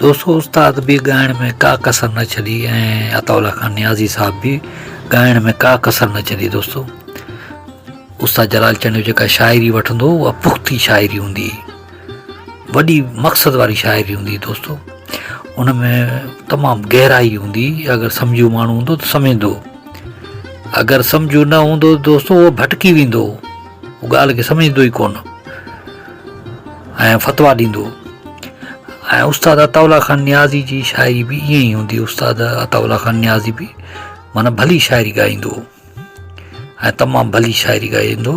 दोस्तों उस्ताद भी ॻाइण में का कसर न छॾी ऐं अताउल्ला खान नियाज़ी साहब भी ॻाइण में का कसर न छॾी। दोस्तों उस्ताद जलाल चंद जेका शाइरी वठंदो उहा पुख़्ती शाइरी हूंदी, वॾी मक़सद वारी शाइरी हूंदी। दोस्तों उन में तमामु गहराई हूंदी। अगरि सम्झू माण्हू हूंदो त सम्झंदो, अगरि सम्झू न हूंदो दोस्तों उहो भटकी वेंदो, उहो ॻाल्हि खे सम्झंदो ई कोन ऐं फतवा ॾींदो। ऐं उस्ताद अताउल्ला खान नियाज़ी जी शाइरी भी ईअं ई हूंदी। उस्ताद अताउल्ला खान नियाज़ी भी माना भली शाइरी ॻाईंदो ऐं तमामु भली शाइरी ॻाईंदो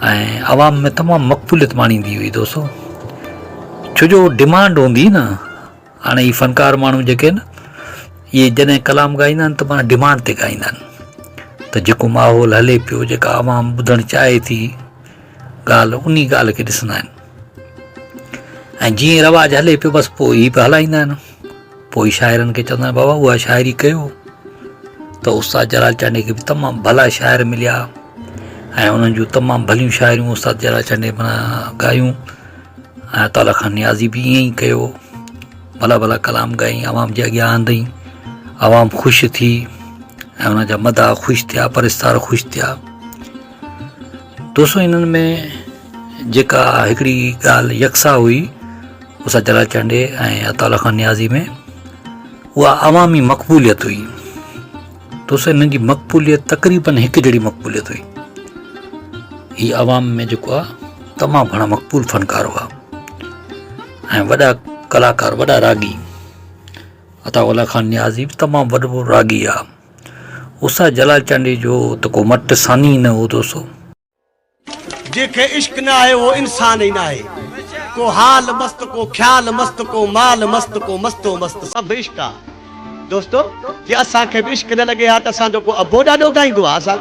ऐं आवाम में तमामु मक़बूलियत माणींदी हुई। दोस्तों छो जो डिमांड हूंदी न, हाणे ही फ़नकार माण्हू जेके न इहे जॾहिं कलाम ॻाईंदा आहिनि त माना डिमांड ते ॻाईंदा आहिनि, त जेको माहौल हले पियो, जेका आवाम ॿुधणु चाहे थी ॻाल्हि, उन ॻाल्हि खे ॾिसंदा आहिनि ऐं जीअं रवाजु हले पियो बसि पोइ ई पिया हलाईंदा आहिनि। पोइ शाइरनि खे चवंदा आहिनि बाबा उहा शाइरी कयो। त उस्ताद जलाल चांडे खे बि तमामु भला शाइर मिलिया ऐं उन्हनि जूं तमामु भलियूं शाइरियूं उस्ताद जलाल चांडे माना ॻायूं ऐं अताउल्ला खान नियाज़ी भी ईअं ई कयो, भला भला कलाम ॻाई, आवाम जे अॻियां आंदई, आवाम ख़ुशि थी ऐं उन जा मदा ख़ुशि थिया, परिस्तार ख़ुशि थिया। दोस्तों इन्हनि में जेका हिकिड़ी ॻाल्हि यकसा हुई उस्ताद जलाल चांडे ऐं अताउल्ला खान नियाज़ी में, उहा अवामी मक़बूलियत हुई। दोस्तों इन्हनि जी मक़बूलियत तक़रीबन हिकु जहिड़ी मक़बूलियत हुई। ही आवाम में जेको आहे तमामु घणा मक़बूल फ़नकार हुआ ऐं वॾा कलाकार, वॾा रागी। अताउल्ला खान नियाज़ी भी तमामु वॾो रागी आहे। उस्ताद जलाल चांडे जो त को मट सानी न हो। दोस्तों जेके इश्क न आहे वो इंसान ही ना है, को हाल मस्त, को ख्याल मस्त, को माल मस्त, को मस्तो मस्त, सब इश्क आहे। दोस्तों जे असांखे बि इश्क न लॻे हा त असांजो को अबो ॾाढो ॻाईंदो आहे। असां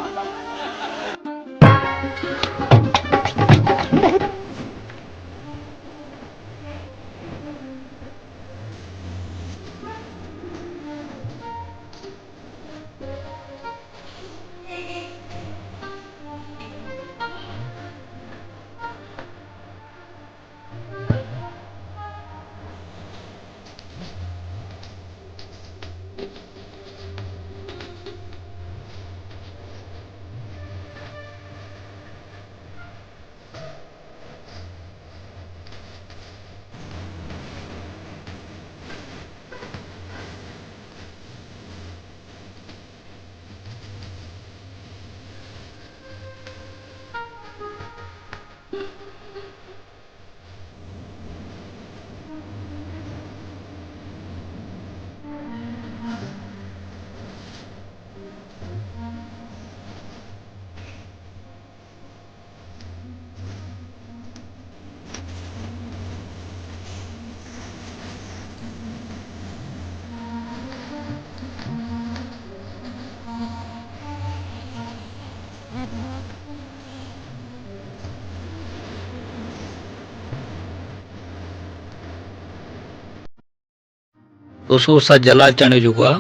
दोस्तों उस्ताद जलाल चांडे जेको आहे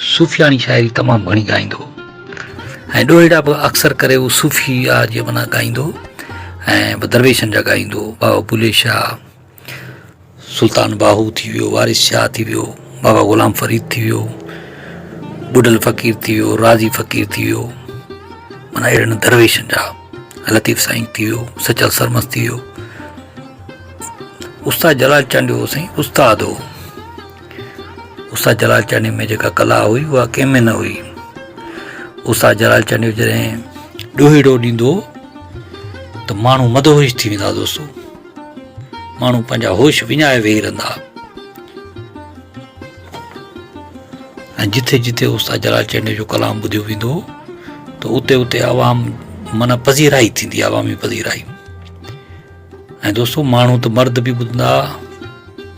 सूफ़ियाणी शाइरी तमामु घणी ॻाईंदो ऐं ॾोहिड़ा बि अक्सर करे उहो सूफ़ी आहे जीअं माना ॻाईंदो ऐं दरवेशनि जा ॻाईंदो। बाबा बुले शाह, सुल्तान बाहू थी वियो, वारिस शाह थी वियो, बाबा ग़ुलाम फ़रीद थी वियो, बुडल फ़क़ीर थी वियो, राज़ी फ़क़ीर थी वियो, माना अहिड़नि दरवेशनि जा, लतीफ़ साईं थी वियो, सचल सरमस थी वियो। उस्ताद जलाल चांडे हो साईं उस्ताद हो। उस्ताद जलाल चांडे में जेका कला हुई उहा कंहिं में न हुई। उस्ताद जलाल चांडे जॾहिं ॾोहीड़ो ॾींदो त माण्हू मदहोश थी वेंदा। दोस्तों माण्हू पंहिंजा होश विञाए वेही रहंदा ऐं जिथे जिथे उस्ताद जलाल चांडे जो कलाम ॿुधियो वेंदो त उते उते आवाम माना पज़ीराई थींदी, आवामी पज़ीराई। ऐं दोस्तों माण्हू त मर्द बि ॿुधंदा,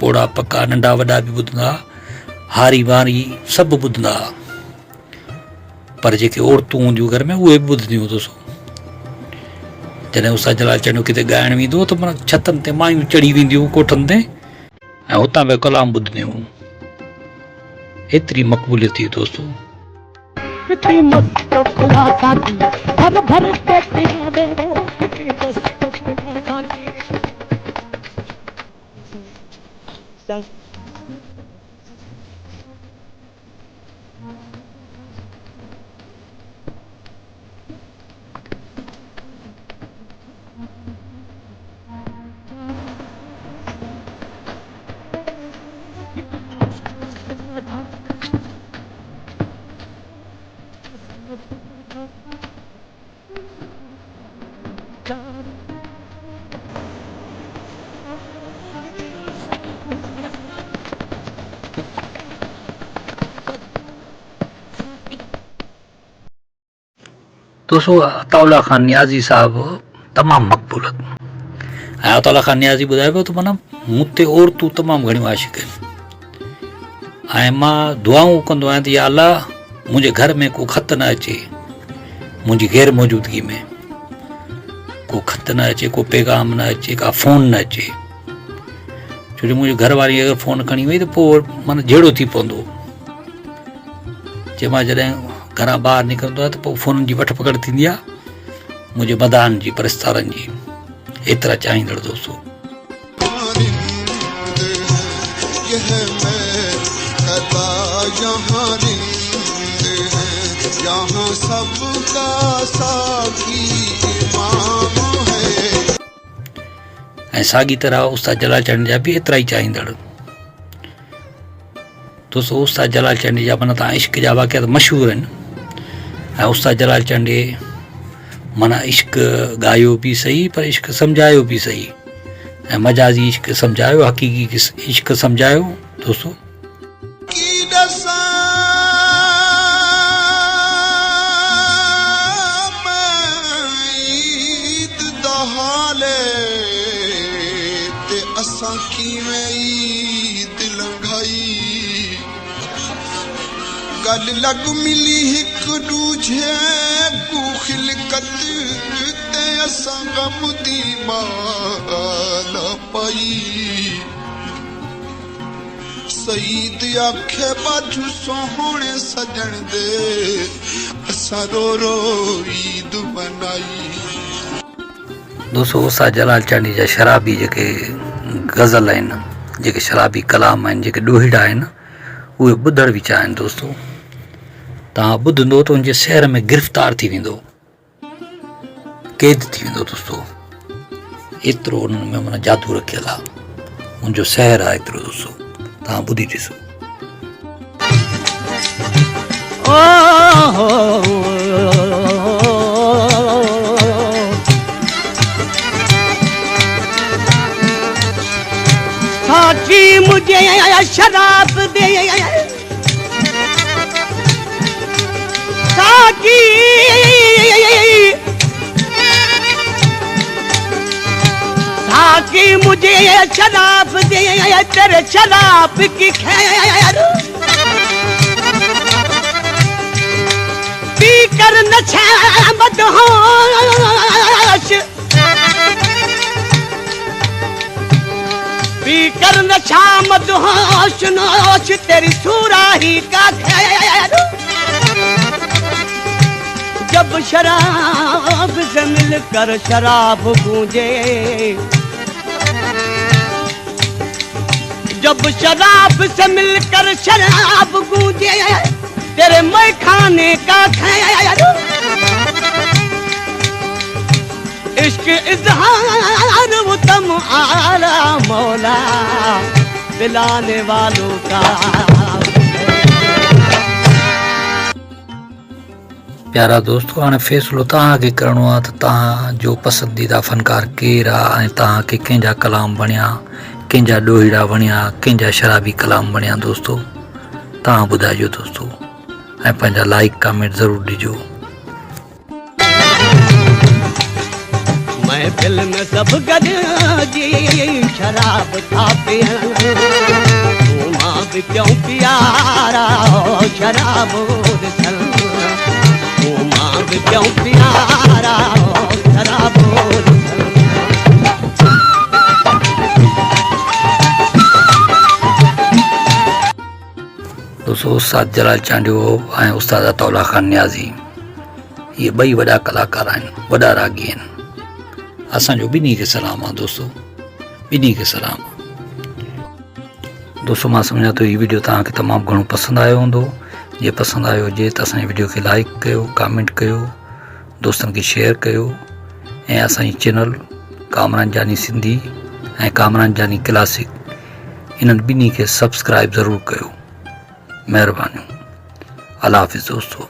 पोड़ा पका नंढा वॾा बि ॿुधंदा, हारी वारी सभु ॿुधंदा, पर जेके औरतूं हूंदियूं घर में उहे बि ॿुधंदियूं। दोस्तों जॾहिं उस्ताद जलाल चांडो किथे ॻाइण वेंदो त माना छतनि ते मायूं चढ़ी वेंदियूं कोठनि ते ऐं हुतां बि कलाम ॿुधंदियूं। एतिरी मक़बूलियत थी। दोस्तों दोस्तों अताउल्ला खान नियाज़ी साहब तमामु मक़बूल ऐं अताउल्ला खान नियाज़ी ॿुधाए पियो त माना मूं ते औरतूं तमामु घणियूं आशिक़ आहिनि ऐं मां दुआऊं कंदो आहियां त या अल्लाह मुंहिंजे घर में को ख़त न अचे, मुंहिंजी गैर मौजूदगी में को ख़त न अचे, को पैगाम न अचे, का फ़ोन न अचे। छो जो मुंहिंजी घरवारी अगरि फ़ोन खणी वई त पोइ माना जहिड़ो थी पवंदो। जंहिं मां जॾहिं घरां ॿाहिरि निकिरंदो आहे त पोइ फ़ोन जी वठ पकड़ थींदी आहे मुंहिंजे मदान जी, परस्तारनि जी। एतिरा चाहींदड़ दोस्तों। ऐं साॻी तरह उस्ताद जलाल चंद जा बि एतिरा ई चाहींदड़ दोस्तों। उस्ताद जलाल चंद जा माना तव्हां इश्क जा वाक़िया मशहूरु आहिनि ऐं उस्ताद जलाल चंद माना इश्क ॻायो बि सही पर इश्क सम्झायो बि सही ऐं मजाज़ी इश्क सम्झायो, हक़ीक़ी इश्क सम्झायो दोस्तों। असां कीवें ईद लंघाई गल लग मिली हिक दूजे को खिलकत ते असां गम दी माल पाई। सईद आखे बाजू सोहणे सजण दे असां रो रो ईद मनाई। दोस्तों उस्ताद जलाल चंद जा शराबी जेके गज़ल आहिनि, जेके शराबी कलाम आहिनि, जेके ॾोहीड़ा आहिनि, उहे ॿुधण बि चाहिनि दोस्तों। तव्हां ॿुधंदो त उनजे शहर में गिरफ़्तार थी वेंदो, क़ैद थी वेंदो दोस्तों। एतिरो उन्हनि में माना जादू रखियल आहे, मुंहिंजो शहर आहे एतिरो दोस्तों। तव्हां ॿुधी ॾिसो। साकी मुझे शराब दे, साकी साकी मुझे शराब दे, तेरे शराब की खैर पी कर नशा मदहोश, पी कर नशा मदहोश नोश तेरी सुराही का खैर। जब शराब से मिलकर शराब गूंजे, जब शराब से मिलकर शराब गूंजे तेरे मैं खाने का खैर। इश्क इजहार वो तम आला मौला दिलाने वालों का। प्यारा दोस्तों हाणे फ़ैसिलो तव्हांखे करिणो आहे त तव्हां जो पसंदीदा फ़नकार केरु आहे ऐं तव्हांखे कंहिंजा कलाम वणिया, कंहिंजा ॾोहीड़ा वणिया, कंहिंजा शराबी कलाम वणिया दोस्तों। तव्हां ॿुधाइजो दोस्तों ऐं पंहिंजा लाइक कमेंट ज़रूरु ॾिजो। महफिल में सब गॾिजी शराब था पियनि, तूं मां बि क्यों प्यारा शराब ॾिसण, तूं मां बि क्यों प्यारा शराब ॾिसण। दोस्तों उस्ताद जलाल चंद ऐं उस्ताद अताउल्ला खान नियाज़ी इहे ॿई वॾा कलाकार आहिनि, वॾा रागी आहिनि। असांजो ॿिन्ही खे सलाम आहे दोस्तों, ॿिन्ही खे सलाम आहे दोस्तों। मां सम्झां थो हीअ वीडियो तव्हांखे तमामु घणो पसंदि आयो हूंदो। जे पसंदि आयो हुजे त असांजे वीडियो खे लाइक कयो, कमेंट कयो, दोस्तनि खे शेयर कयो ऐं असांजी चैनल कामरान जानी सिंधी ऐं कामरान जानी क्लासिक इन्हनि ॿिन्ही खे सब्सक्राइब ज़रूरु कयो। महिरबानी। अल्लाह हाफ़िज़ दोस्तों।